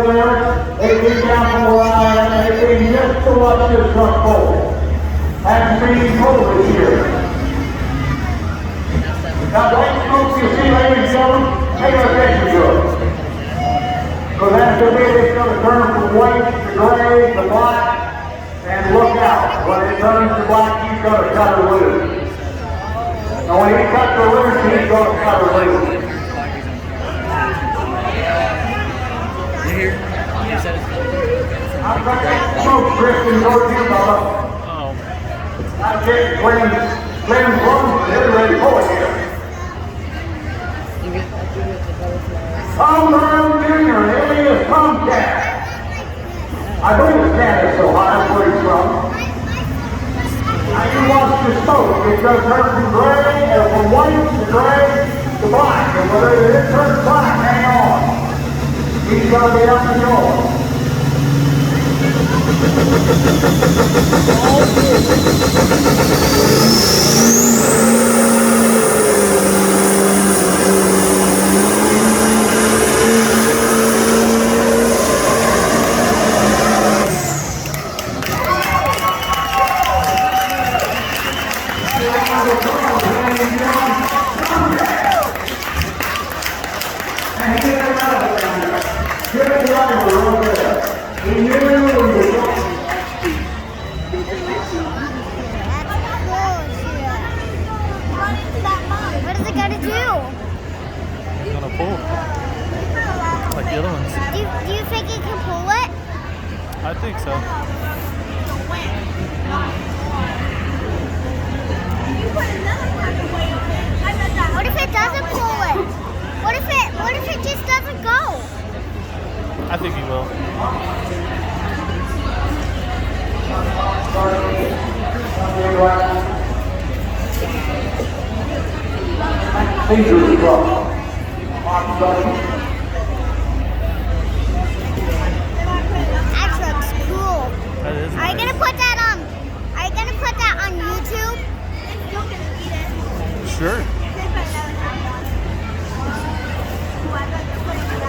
there, they came down from where I am, and they came just to watch this truck pull. Hasn't been even cold this year. Now, white smoke you see, ladies and gentlemen, pay attention to it. Because after this, it's going to turn from white to gray to black, and look out. When it turns to black, he's going to cut her loose. And when he cuts her loose, he's going to cut her loose. I'm going to smoke drifting towards you, Bubba. I'm getting Glenn's lungs and ready to pull it here. Tom Brown Jr., alias Tomcat. I believe the cat is so high, that's where he's from. Now you watch the smoke. It's going to turn from gray, or from white to gray to black. And whether it turns black, hang on. He's going to be up the door. Do you think it can pull it? I think so. What if it doesn't pull it? What if it just doesn't go? I think he will. That looks cool. That is Are you nice. gonna put that on YouTube? Sure.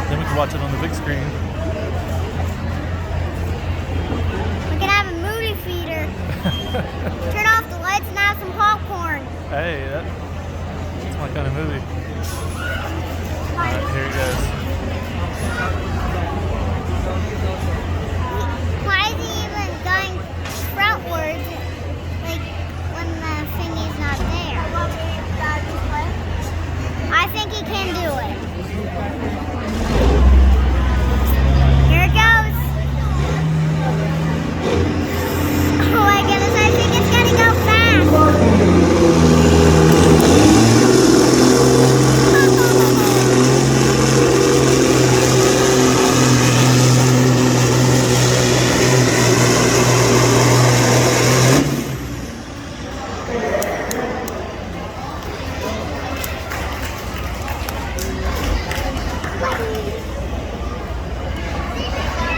Then we can watch it on the big screen. We can have a movie theater. Turn off the lights and have some popcorn. Hey, that's my kind of movie. Alright, here he goes. Why is he even going frontwards, like when the thing is not there? I think he can do it.